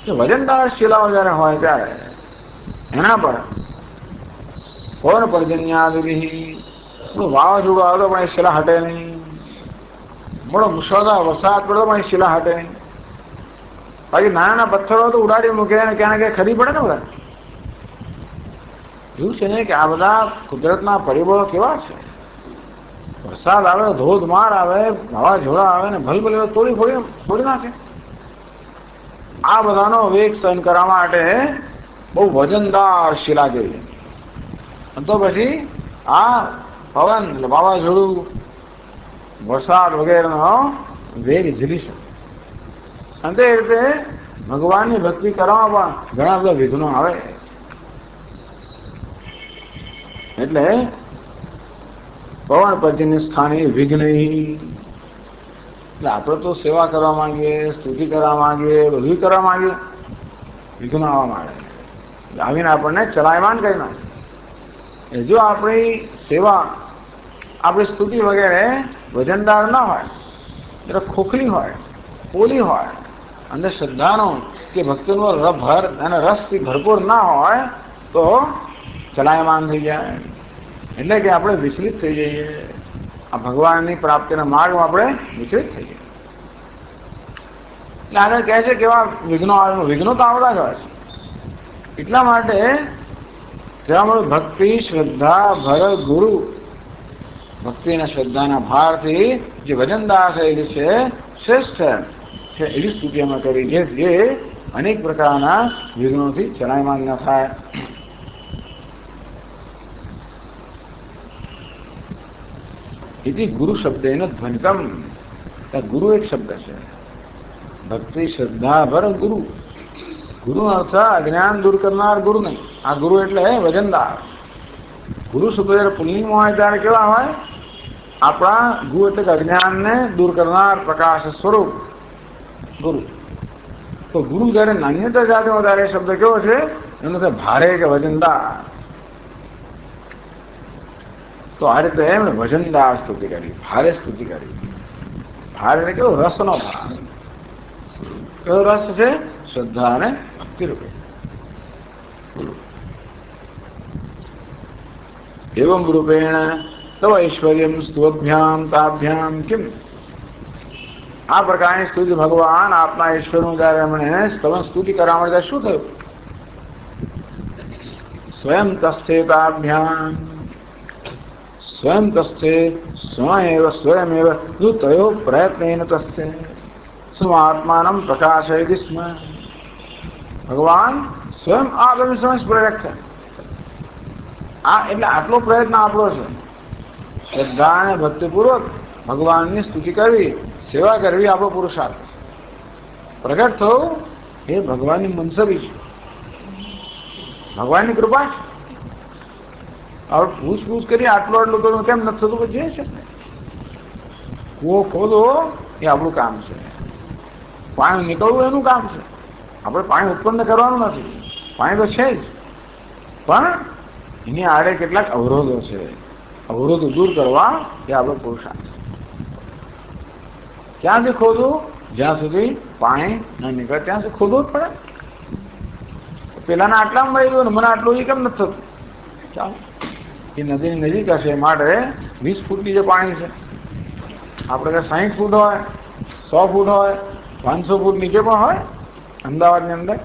હોય, વજનદાર શિલાઓ જયારે હોય ત્યારે એના પર પવન પર્જન્યાદિ, વાવાઝોડું આવે તો પણ એ શિલા હટે નહીં, મોટો મુશળધાર વરસાદ પડે પણ એ શિલા હટે નહીં. બાકી નાના નાના પથ્થરો તો ઉડાડી મૂકે અને ક્યાં ને ક્યાં ખરી પડે ને બધા. એવું છે ને કે આ બધા કુદરતના પરિબળો કેવા છે. વરસાદ આવે, ધોધમાર આવે, વાવાઝોડા આવે ને ભલભલે તોડી નાખે. આ બધાનો વેગ સહન કરવા માટે બહુ વજનદાર શિલા જોઈએ. તો પછી આ પવન એટલે વાવાઝોડું, વરસાદ વગેરેનો વેગ ઝીલી શકે. અને તે રીતે ભગવાનની ભક્તિ કરવામાં પણ ઘણા બધા વિઘ્નો આવે. એટલે પવન પર્જન્ય સ્થાને વિઘ્ન. એટલે આપણે તો સેવા કરવા માંગીએ, સ્તુતિ કરવા માંગીએ, બધું કરવા માંગીએ, વિઘ્ન આવવા માંગે, આવીને આપણને ચલાયમાન કરી નાખે. જો આપણી સેવા, આપણી સ્તુતિ વગેરે વજનદાર ના હોય, એટલે ખોખલી હોય, પોલી હોય, અંદર શ્રદ્ધાનો કે ભક્તિનો ભર અને રસથી ભરપૂર ના હોય તો ચલાયમાન થઈ જાય. એટલે કે આપણે વિચલિત થઈ જઈએ, આ ભગવાનની પ્રાપ્તિના માર્ગમાં આપણે વિચલિત થઈ જઈએ. એટલે આગળ કહે છે કેવા વિઘ્નો આવે, વિઘ્નો તો આવડા જ હોય છે. એટલા માટે કહેવા મળ્યું ભક્તિ શ્રદ્ધા ભર ગુરુ. ભક્તિ અને શ્રદ્ધાના ભારથી જે વજનદાર થયેલી છે, શ્રેષ્ઠ છે, એવી સ્તુતિ અમે કરી છે જે અનેક પ્રકારના વિઘ્નોથી ચલાયમાન ન થાય. એથી ગુરુ શબ્દ એનો ધ્વનિતમ. ગુરુ એક શબ્દ છે. ભક્તિ શ્રદ્ધા ભર ગુરુ. ગુરુનો અર્થ અજ્ઞાન દૂર કરનાર ગુરુ નહીં. આ ગુરુ એટલે વજનદાર. ગુરુ શબ્દ જયારે પુલ્લિંગમાં હોય ત્યારે કેવા હોય? આપણા ગુરુ એટલે કે અજ્ઞાનને દૂર કરનાર પ્રકાશ સ્વરૂપ ગુરુ. તો ગુરુ જયારે નાન્યતા જાતે હોય ત્યારે શબ્દ કેવો છે? એનો ભારે કે વજનદાર. તો આ રીતે એમણે વજનદાર સ્તુતિ કરી, ભારે સ્તુતિ કરી. ભાર એટલે કેવો? રસનો ભાર. કેવો રસ છે? શ્રદ્ધા અને ભક્તિ રૂપે. એવમ રૂપેણ તવ ઐશ્વર્યમ સ્તુભ્યામ તાભ્યામ કિમ. આ પ્રકારની સ્તુતિ ભગવાન આપના ઈશ્વરનું જયારે એમણે સ્તુતિ કરવા માટે શું થયું? સ્વયં તસ્થે તાભ્યામ. સ્વયં તસ્થે સ્વયમેવ તયો પ્રયત્ન તસ્થે સ્વાત્માનમ પ્રકાશયતિ સ્મ. ભગવાન સ્વયં આગળ સમય પ્રયત્ન છે. આ એટલે આટલો પ્રયત્ન આપણો છે. શ્રદ્ધા અને ભક્તિપૂર્વક ભગવાનની સ્તુતિ કરવી, સેવા કરવી આપણો પુરુષાર્થ. પ્રગટ થવું એ ભગવાનની મનસબી છે, ભગવાનની કૃપા છે. હવે પૂછ કરી આટલું તો કેમ નથી થતું? જે છે કૂવો ખોદો એ આપણું કામ છે, પાણી નીકળવું એનું કામ છે. આપણે પાણી ઉત્પન્ન કરવાનું નથી, પાણી તો છે જ, પણ એની આડે કેટલાક અવરોધો છે. અવરોધો દૂર કરવા એ આપણો પુરુષાર્થ છે. ક્યાંથી ખોદવું? જ્યાં સુધી પાણી ન નીકળે ત્યાં સુધી ખોદવું જ પડે. પેલાના આટલામાં મળી ગયું ને મને આટલું એ કેમ નથી થતું? ચાલો, એ નદીની નજીક હશે માટે 20 ફૂટની જે પાણી છે, આપણે કે 60 ફૂટ હોય, 100 ફૂટ હોય, 500 ફૂટ નીચે પણ હોય અમદાવાદની અંદર.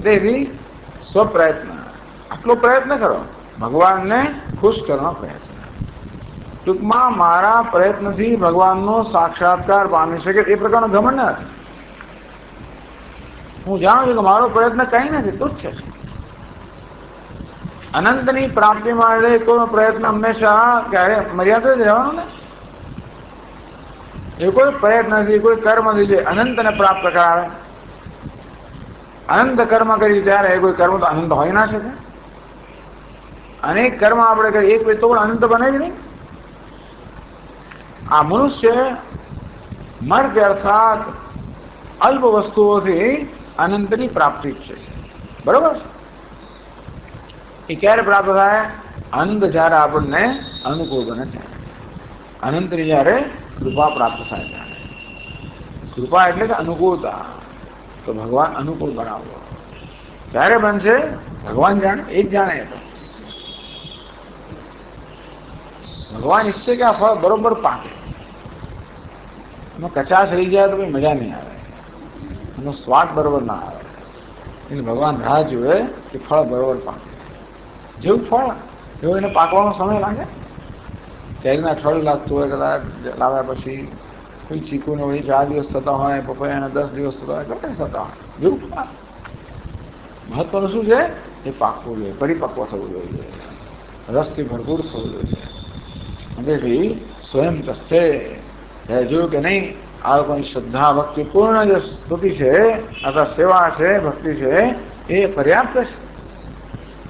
તેથી સ્વપ્રયત્ન, આટલો પ્રયત્ન કરો, ભગવાનને ખુશ કરવાનો પ્રયત્ન. ટૂંકમાં મારા પ્રયત્નથી ભગવાનનો સાક્ષાત્કાર પામી શકે એ પ્રકારનો ઘમંડ નથી. હું જાણું છું કે મારો પ્રયત્ન કંઈ નથી, તુચ્છ છે. અનંતની પ્રાપ્તિ માટે કોઈ પ્રયત્ન હંમેશા ક્યારે મર્યાદિત રહેવાનો ને. એ કોઈ પ્રયત્ન નથી, કોઈ કર્મ નથી જે અનંતને પ્રાપ્ત કરાવે. અનંત કર્મ કરી ત્યારે કોઈ કર્મ તો અનંત હોય ના શકે. અનેક કર્મ આપણે કરીએ એક તો પણ અનંત બને જ નહીં. આ મનુષ્ય મર્ત્ય અર્થાત અલ્પ વસ્તુઓથી અનંતની પ્રાપ્તિ છે. બરોબર? એ ક્યારે પ્રાપ્ત થાય? અનંત જયારે આપણને અનુકૂળ બને છે. અનંતની જયારે કૃપા પ્રાપ્ત થાય ત્યારે. કૃપા એટલે કે અનુકૂળતા. તો ભગવાન અનુકૂળ બનાવવો ત્યારે બનશે. ભગવાન જાણે, એ જ જાણે. તો ભગવાન ઈચ્છે કે આ ફળ બરોબર પાકે. એમાં કચાશ રહી જાય તો મજા નહીં આવે, એનો સ્વાદ બરોબર ના આવે. એટલે ભગવાન રાહ જુએ કે ફળ બરોબર પાકે. જેવું ફળ એવો એને પાકવાનો સમય લાગે. કેરીના ફળ લાગતું હોય, કદાચ લાવ્યા પછી કોઈ ચીકુને વળી 4 દિવસ થતા હોય, પપૈયાના 10 દિવસ થતા હોય, કદાચ થતા હોય. જેવું મહત્વનું શું છે? એ પાકવું જોઈએ, પરિપક્વ થવું જોઈએ, રસથી ભરપૂર થવું જોઈએ. તેથી સ્વયં તસ્થે જોયું કે નહીં, આ લોકોની શ્રદ્ધા ભક્તિ પૂર્ણ જે સ્તુતિ છે અથવા સેવા છે, ભક્તિ છે, એ પર્યાપ્ત છે.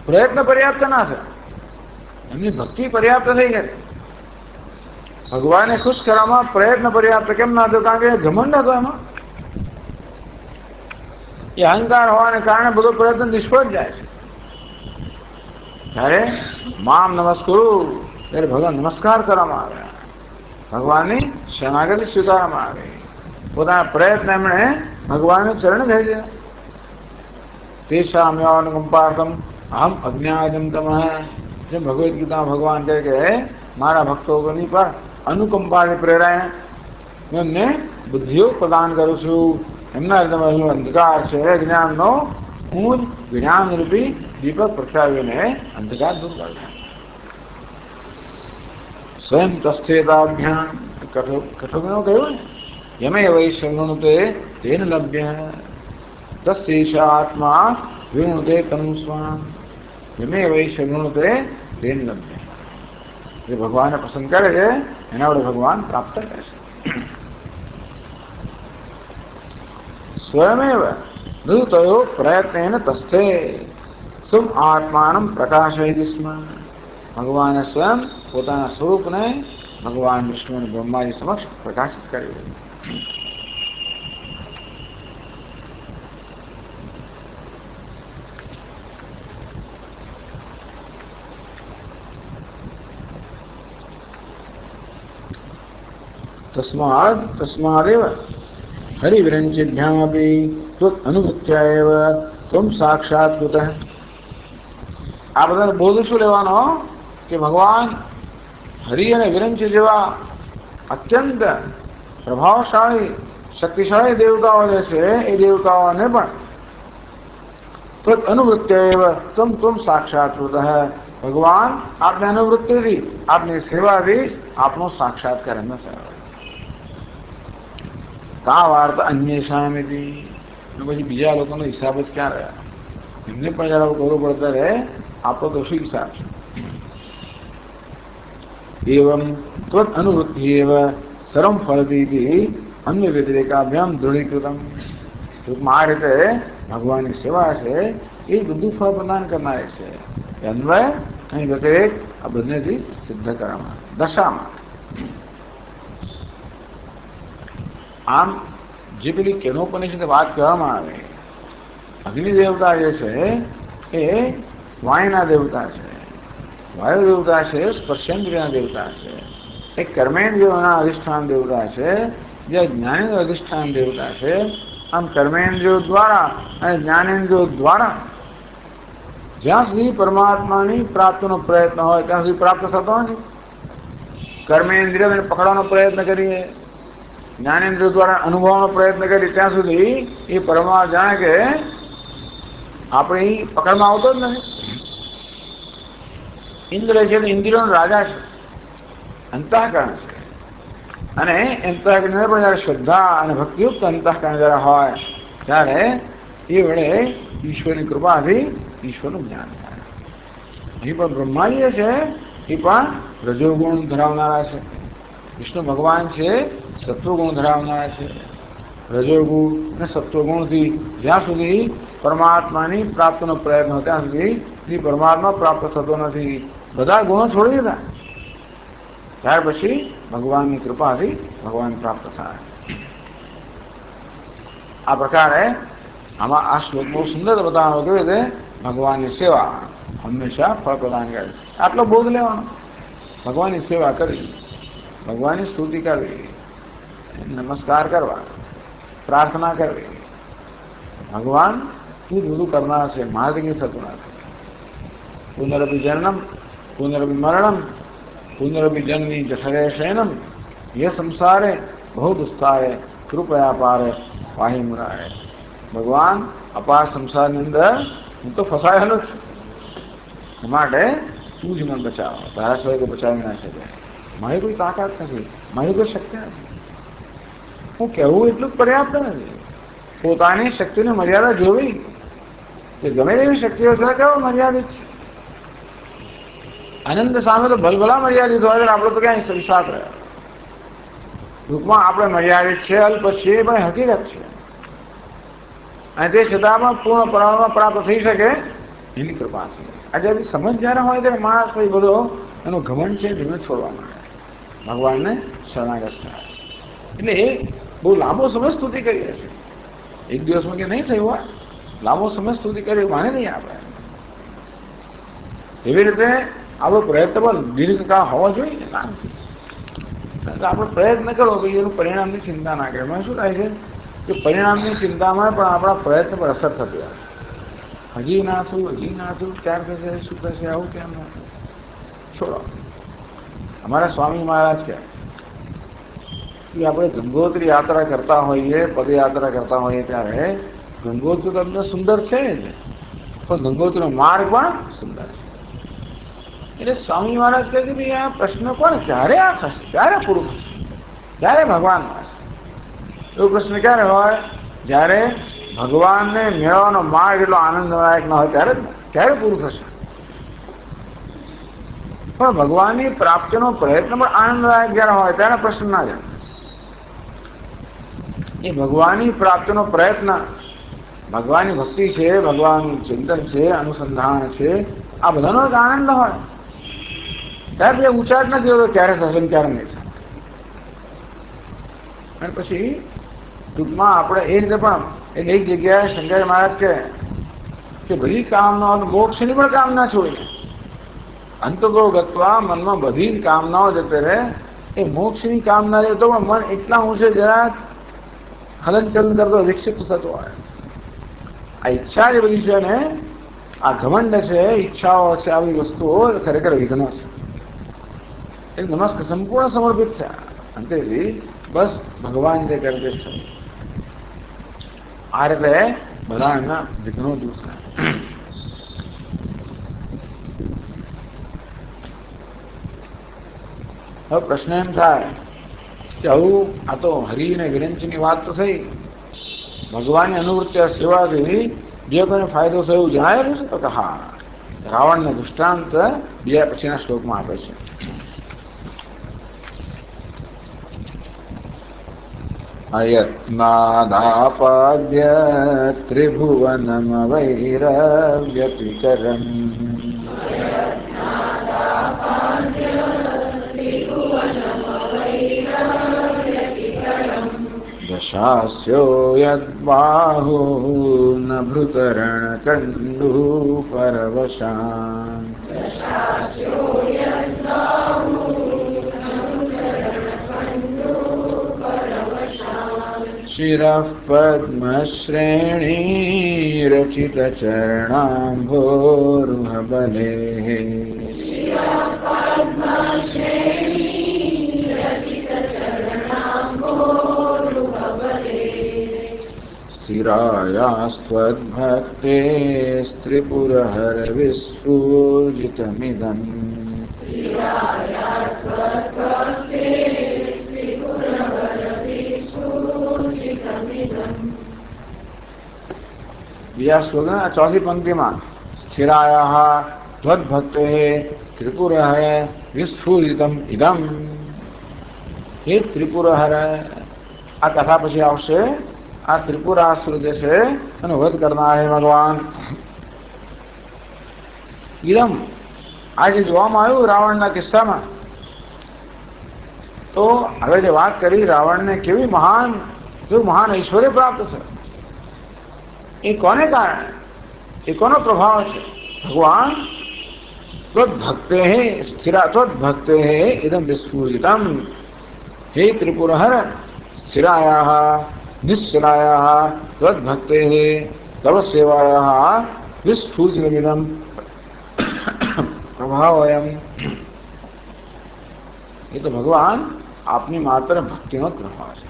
પ્રયત્ન પર્યાપ્ત ના થાય, એમની ભક્તિ પર્યાપ્ત થઈ ગઈ. ભગવાનને ખુશ કરવામાં પ્રયત્ન પર્યાપ્ત કેમ ના થયો? કારણ કે ઘમંડ હતો એમાં. એ અહંકાર હોવાને કારણે બધો પ્રયત્ન નિષ્ફળ જાય છે. ત્યારે મામ નમસ્કુરુ, ત્યારે ભગવાન નમસ્કાર કરવામાં આવ્યા, ભગવાનની શરણાગતિ સ્વીકારવામાં આવી. પોતાના પ્રયત્ન એમણે ભગવાનને ચરણ થઈ ગયા. તેષામ યવાનુકંપાર્થમ અહમ અજ્ઞાનમ તમઃ. જે ભગવદ્ ગીતામાં ભગવાન કહે કે મારા ભક્તોની પર અનુકંપાને પ્રેરાય હું એમને બુદ્ધિઓ પ્રદાન કરું છું. એમના હૃદયમાં અંધકાર છે જ્ઞાનનો, હું જ્ઞાન રૂપી દીપક પ્રગટાવીને અંધકાર દૂર કરું છું. સ્વયં તસ્થેતાભ્યામ કઠોર કહ્યું ને, યમે વૈ શૃણુતે તેન લભ્ય તસ્યૈષા આત્મા વિવૃણુતે તનું સ્વામ. યમે વૈ શૃણુતે તેન લભ્ય. જે ભગવાનને પસંદ કરે છે એના વડે ભગવાન પ્રાપ્ત કરે છે. સ્વયમેવ નૃતયો પ્રયત્નેન તસ્થે સુમ આત્માનમ પ્રકાશયતિ સ્મ. ભગવાને સ્વયં પોતાના સ્વરૂપને ભગવાન વિષ્ણુ અને બ્રહ્માજી સમક્ષ પ્રકાશિત કર્યું. તસ્માદેવ હરિવિરંચિભ્યામપી ત્વત અનુભૂત્યા એવ ત્વમ સાક્ષાત કૃતઃ. આ બધાને બોધ શું લેવાનો કે ભગવાન હરિ અને વિરંચી જેવા અત્યંત પ્રભાવશાળી શક્તિશાળી દેવતાઓ જે છે એ દેવતાઓને પણ ત્વત અનુવૃત્ત્યા એવ ત્વમ સાક્ષાત કૃતઃ. ભગવાન આપને અનુવૃત્તિથી આપની સેવાથી આપનો સાક્ષાત્કાર એમને થયો. કા વાર્તા અન્યશામેથી. પછી બીજા લોકોનો હિસાબ જ ક્યાં રહ્યા? એમને પણ જરા કરવું પડતા રહે. આપણો તો શું હિસાબ છે? એવમ ત્વત અનુવૃત્તિ એવ સર્વમ ફળતી અન્ય વ્યતિરેકાભ્યામ દૃઢીકૃતમ. ટૂંકમાં આ રીતે ભગવાનની સેવા છે એ બધું ફળ પ્રદાન કરનારી છે. અન્વય અહીં વ્યતિરેક આ બંનેથી સિદ્ધ કરવામાં દશામાં. આમ જે પેલી કેનોપનિષદની વાત કહેવામાં આવે, અગ્નિ દેવતા જે છે એ વાયુના દેવતા છે, વાયુ દેવતા છે સ્પર્શેન્દ્રિયના દેવતા છે, એ કર્મેન્દ્રિયોના અધિષ્ઠાન દેવતા છે, જે જ્ઞાનેન્દ્ર અધિષ્ઠાન દેવતા છે. આમ કર્મેન્દ્રિયો દ્વારા અને જ્ઞાનેન્દ્રિયો દ્વારા જ્યાં સુધી પરમાત્માની પ્રાપ્તિનો પ્રયત્ન હોય ત્યાં સુધી પ્રાપ્ત થતો નથી. કર્મેન્દ્રિયોને પકડવાનો પ્રયત્ન કરીએ, જ્ઞાનેન્દ્રિયો દ્વારા અનુભવવાનો પ્રયત્ન કરીએ ત્યાં સુધી એ પરમાત્મા જાણે કે આપણી પકડમાં આવતો જ નથી. ઇન્દ્ર છે તો ઇન્દ્રિયોનો રાજા છે, અંતઃકરણ છે. અને અંતઃકરણ પણ જયારે શ્રદ્ધા અને ભક્તિયુક્ત અંતઃકરણ જયારે હોય ત્યારે એ વડે ઈશ્વરની કૃપાથી ઈશ્વરનું જ્ઞાન થાય. અહીં પણ બ્રહ્માજી છે એ પણ રજોગુણ ધરાવનારા છે, વિષ્ણુ ભગવાન છે સત્વગુણ ધરાવનારા છે. રજોગુણ અને સત્વગુણથી જ્યાં સુધી પરમાત્માની પ્રાપ્તિનો પ્રયત્ન હોય ત્યાં સુધી પરમાત્મા પ્રાપ્ત થતો નથી. બધા ગુણો છોડી દીધા ત્યાર પછી ભગવાનની કૃપાથી ભગવાન પ્રાપ્ત થાય. આ પ્રકારે આમાં આ શ્લોક બહુ સુંદર બતાવવાનો કેવી રીતે ભગવાનની સેવા હંમેશા ફળ પ્રદાન કરે. આટલો બોધ લેવાનો, ભગવાનની સેવા કરવી, ભગવાનની સ્તુતિ કરવી, નમસ્કાર કરવા, પ્રાર્થના કરવી. ભગવાન તું જ બધું કરનાર છે, મારાથી થતું નથી. પુનરપી જનનમ પુનરપી મરણમ પુનરપી જનની જઠરે શયનમ ये સંસારે બહુ દુસ્તારે કૃપયા પારે પાહી મુરારે. ભગવાન અપાર સંસારની અંદર હું તો ફસાયેલો જ છું, માટે તું જ મને બચાવો. તારા સિવાય તો બચાવી ના શકે. મારી કોઈ તાકાત નથી, મારી કોઈ શક્તિ નથી. હું કહેવું એટલું જ પર્યાપ્ત નથી. પોતાની શક્તિની મર્યાદા જોવી કે ગમે એવી શક્તિઓ છે કેવો મર્યાદિત છે. આનંદ સામે તો ભલભલા મર્યાદિત હોય, આપણે તો ક્યાંય સંસાર રહ્યા. ટૂંકમાં આપણે મર્યાદિત છે, અલ્પ છે, પણ હકીકત છે. અને તે છતાં પણ પૂર્ણ પ્રમાણમાં પ્રાપ્ત થઈ શકે એની કૃપા છે. આજે બધી સમજ જયારે હોય ત્યારે માણસ કોઈ બધો એનો ઘમંડ છે ધીમે છોડવા માંડે, ભગવાનને શરણાગત થાય. એટલે એ બહુ લાંબો સમય સ્તુતિ કરી હશે, એક દિવસમાં કે નહીં થયું હોય, લાંબો સમય સ્તુતિ કરી માને નહીં આપણે. એવી રીતે આપણો પ્રયત્ન પણ દીર્ઘકાળ હોવો જોઈએ. આપણે પ્રયત્ન કરો કે એનું પરિણામની ચિંતા ના કરે. એમાં શું થાય છે કે પરિણામની ચિંતામાં પણ આપણા પ્રયત્ન પર અસર થતી હોય. હજી ના થયું, ત્યાર થશે, શું થશે, આવું કેમ ના થયું, છોડો. અમારા સ્વામી મહારાજ કહે કે આપણે ગંગોત્રી યાત્રા કરતા હોઈએ, પદયાત્રા કરતા હોઈએ ત્યારે ગંગોત્રી તો તમને સુંદર છે જ, પણ ગંગોત્રીનો માર્ગ પણ સુંદર છે. એટલે સ્વામી મહારાજ કહે કે ભાઈ આ પ્રશ્ન પણ ક્યારે આ થશે, ક્યારે પૂરું થશે, ક્યારે ભગવાન મળશે? એવો પ્રશ્ન ક્યારે હોય? જ્યારે ભગવાનને મેળવવાનો માર્ગ એટલો આનંદદાયક ના હોય ત્યારે જ ને. ક્યારે પૂરું થશે? પણ ભગવાનની પ્રાપ્તિનો પ્રયત્ન પણ આનંદદાયક જયારે હોય ત્યારે પ્રશ્ન ના જાય. એ ભગવાનની પ્રાપ્તિનો પ્રયત્ન, ભગવાનની ભક્તિ છે, ભગવાનનું ચિંતન છે, અનુસંધાન છે, આ બધાનો એક આનંદ હોય ત્યારે બે ઉચાટ નથી હોતો ક્યારે થશે ને ક્યારે નહીં થાય. અને પછી ટૂંકમાં આપણે એ રીતે પણ એટલે એક જગ્યાએ શંકર મહારાજ કહે કે બધી કામનાઓ, મોક્ષની પણ કામના છોડીને અંતગો ગત્વા, મનમાં બધી જ કામનાઓ જતે રહે. એ મોક્ષની કામના રહે તો પણ મન એટલા ઊંચે જરા હલનચલન કરતો વિકસિત થતો હોય. આ ઈચ્છા જે બધી છે ને, આ ઘમંડ છે, ઈચ્છાઓ છે, આવી વસ્તુઓ ખરેખર વિઘ્નો છે. એ નમસ્કાર સંપૂર્ણ સમર્પિત છે. અંતેથી બસ ભગવાન જે કરતે છે આ રીતે બધા એમના વિઘ્નો દૂર થાય. હવે પ્રશ્ન એમ થાય કે આવું આ તો હરિ અને વિરંચની વાત તો થઈ, ભગવાનની અનુવૃત્તિ સેવાથી જે કોઈને ફાયદો થયો એવું જણાવેલું છે? તો કે હા, રાવણને દૃષ્ટાંત બીજા પછીના શ્લોકમાં આપે છે. અયત્નાદાપાદ્ય ત્રિભુવનમ વૈરવ્યતિકરમ દશાસ્યો યદ્બાહુ નભૃતરણ કંડુ પરવશાન શિરઃ પદ્મશ્રેણી રચિત ચરણાંભોરુહબલે સ્થિરાયાસ્ત્વદ્ભક્તે સ્ત્રીપુરહર વિસ્ફુજિતમિદં બીજા શ્લોક ચોથી પંક્તિમાં સ્થિરાયા ત્વદ્ભક્તે ત્રિપુરહર વિસ્ફુજિતમ ઇદમ. હે ત્રિપુરહર, આ કથા પછી આવશે આ ત્રિપુરાસુર જે છે એનો વધ કરનાર હે ભગવાન. ઇદમ, આ જે જોવામાં આવ્યું રાવણના કિસ્સામાં, તો હવે જે વાત કરી રાવણને કેવું મહાન ઐશ્વર્ય પ્રાપ્ત છે, એ કોને કારણે, એ કોનો પ્રભાવ છે? ભગવાન ત્વદ્ભક્તે સ્થિરા ત્વદ્ભક્તે ઇદમ વિસ્ફુજિતમ. હે ત્રિપુરહર, સ્થિરાયા નિશ્ચલાયા ત્વદ્ભક્તે તવ સેવાયા વિસ્ફુજિતમિદમ પ્રભાવયમ. એ તો ભગવાન આપની માત્ર ભક્તિનો જ પ્રભાવ છે.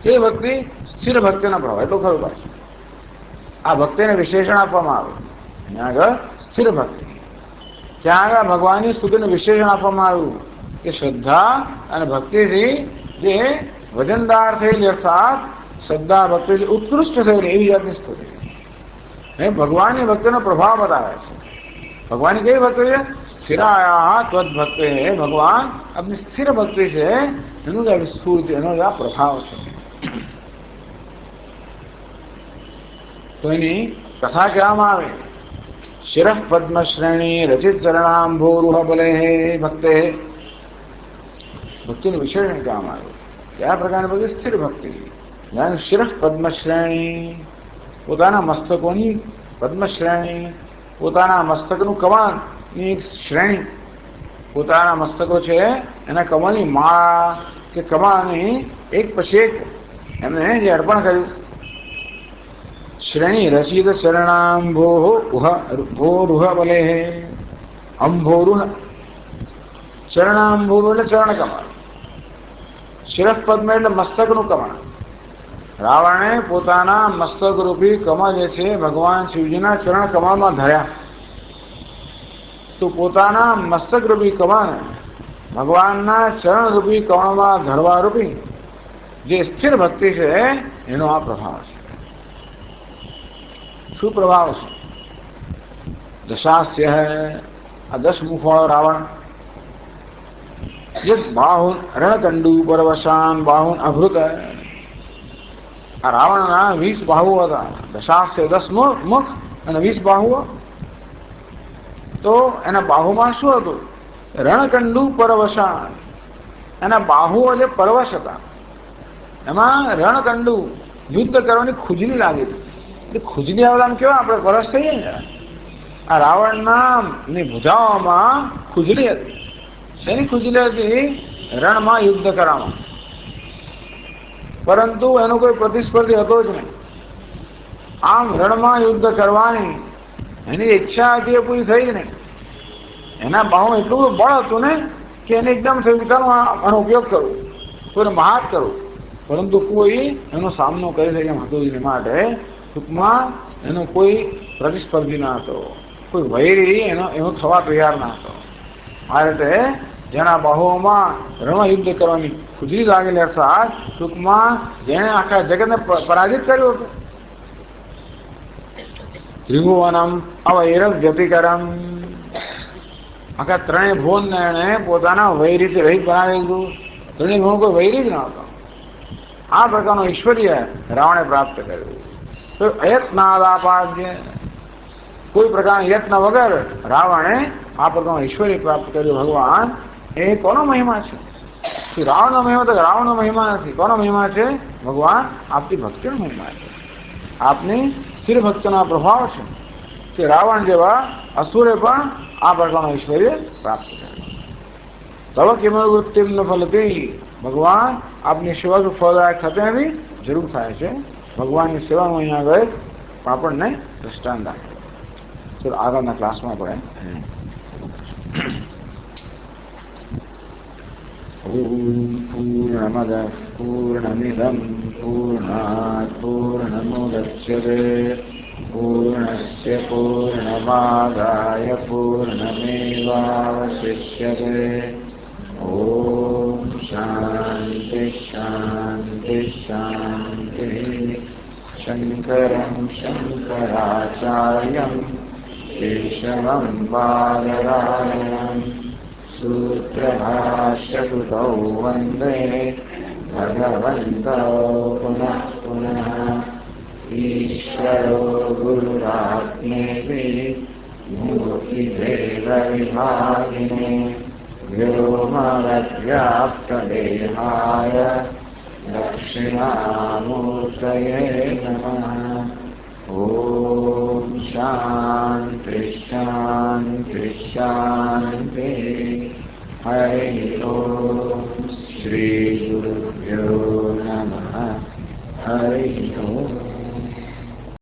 એ ભક્તિ સ્થિર ભક્તિનો પ્રભાવ, એટલું ખરું પાછું. આ ભક્તિને વિશેષણ આપવામાં આવે ત્યાં આગળ સ્થિર ભક્તિ, ત્યાં આગળ ભગવાનની સ્તુતિનું વિશેષણ આપવામાં આવ્યું કે શ્રદ્ધા અને ભક્તિથી જે વજનદાર થયેલી, અર્થાત શ્રદ્ધા ભક્તિથી ઉત્કૃષ્ટ થયેલી એવી જાતની સ્તુતિ. ભગવાનની ભક્તિનો પ્રભાવ બતાવે છે. ભગવાનની કેવી ભક્તિ છે? સ્થિરાયા ત્વદ્ભક્તે. ભગવાન આપની સ્થિર ભક્તિ છે, એનું જ વિસ્ફુર છે, એનો જ આ પ્રભાવ છે. તો એની કથા કહેવામાં આવે. शिरः पद्मश्रेणी रचित चरणाम्भोरुह बले भक्ते भक्तिનું વિશેષણ કહેવામાં આવ્યું કે આ પ્રકારની બધી સ્થિર ભક્તિ. શિરઃ પદ્મશ્રેણી પોતાના મસ્તકોની પદ્મશ્રેણી પોતાના મસ્તકનું કમળની એક શ્રેણી પોતાના મસ્તકો છે એના કમળની માળા કે કમળની એક પછી એક એમને જે અર્પણ કર્યું. શ્રેણી રસિદ શરણાંભોરુહ બલે અંભોરુહ ચરણાંભોરુહ એટલે ચરણ કમળ શિરઃ પદ્મ એટલે મસ્તકનું કમળ. રાવણે પોતાના મસ્તક રૂપી કમળ જે છે ભગવાન શિવજીના ચરણ કમળમાં ધર્યા. તો પોતાના મસ્તક રૂપી કમળ ભગવાનના ચરણ રૂપી કમળમાં ધરવા રૂપી જે સ્થિર ભક્તિ છે એનો આ પ્રભાવ છે. શું પ્રભાવ છે? દશાસ્ય આ 10 મુખવાળો રાવણ જે બાહુન રણકંડુ પરવશાન બાહુન અભૃત આ રાવણના 20 બાહુઓ હતા. દશાસ્ય 10 મુખ અને 20 બાહુઓ. તો એના બાહુમાં શું હતું? રણકંડુ પરવશાન. એના બાહુઓ જે પરવશ હતા એમાં રણકંડુ યુદ્ધ કરવાની ખુજલી લાગી હતી. ખુજલી આવલા કેવા આપણે પરસ થઈએ ને આ રાવણના ભુજાઓમાં ખુજલી હતી. શેની ખુજલી હતી? રણમાં યુદ્ધ કરવામાં. પરંતુ એનો કોઈ પ્રતિસ્પર્ધી હતો જ નહીં. આમ રણમાં યુદ્ધ કરવાની એની ઈચ્છા હતી એ પૂરી થઈ જ નહીં. એના બાહુમાં એટલું બધું બળ હતું ને કે એને એકદમ થયું આનો ઉપયોગ કરવો કોઈને મહાત કરવું પરંતુ કોઈ એનો સામનો કરી શકે એમ હતું જ નહીં. માટે ટૂંકમાં એનો કોઈ પ્રતિસ્પર્ધી ના હતો, કોઈ વૈરી એનો થવા તૈયાર ના હતો. આ રીતે જેના બાહુઓમાં રણમાં યુદ્ધ કરવાની ખુજલી લાગેલી અર્થાત ટૂંકમાં જેણે આખા જગતને પરાજિત કર્યું હતું. ત્રિભુવનમ અવૈરવ વ્યતિકરમ આખા 3 ભુવનને એણે પોતાના વૈરીથી રહિત બનાવી દીધું. 3 ભુવન કોઈ વૈરી જ ન હતો. આ પ્રકારનો ઐશ્વર્ય રાવણે પ્રાપ્ત કર્યું. તો અયત્નાદાપાદ્ય કોઈ પ્રકારના યત્ન વગર રાવણે આ પ્રકારનું ઐશ્વર્ય પ્રાપ્ત કર્યું. ભગવાન એ કોનો મહિમા છે? રાવણનો મહિમા તો રાવણનો મહિમા નથી. કોનો મહિમા છે? ભગવાન આપની ભક્તિનો મહિમા છે. આપની સ્થિર ભક્તિનો પ્રભાવ છે કે રાવણ જેવા અસુરે પણ આ પ્રકારનું ઐશ્વર્ય પ્રાપ્ત કર્યું. તવ કિમવૃત્તિ ન ફલતી ભગવાન આપની સેવા જો ફળદાયક થતે એની જરૂર થાય છે. ભગવાનની સેવામાં અહીંયા ગયે પણ આપણને દ્રષ્ટાંત આપે. ચલો આગળના ક્લાસમાં આપણે પૂર્ણમદ પૂર્ણમિદમ પૂર્ણાત પૂર્ણમુદચ્યતે પૂર્ણસ્ય પૂર્ણમાદાય પૂર્ણમેવાવશિષ્યતે. ઓમ શાંતિ શાંતિ શાંતિ. શંકરં શંકરાચાર્યં કેશવં બાદરાયણં સૂત્રભાષ્યકૃતૌ વંદે ભગવन्तौ પુનઃ પુનઃ. ઈશ્વરો ગુરુરાત્મેતિ મૂર્તિભેદવિભાગિને વ્યોમવદ્વ્યાપ્તદેહાય દક્ષિણામૂર્તયે નમઃ. ઓમ શાંતિ શાંતિ શાંતિ. હરિ ઓમ શ્રી ગુરુભ્યો નમઃ. હરિ ઓમ.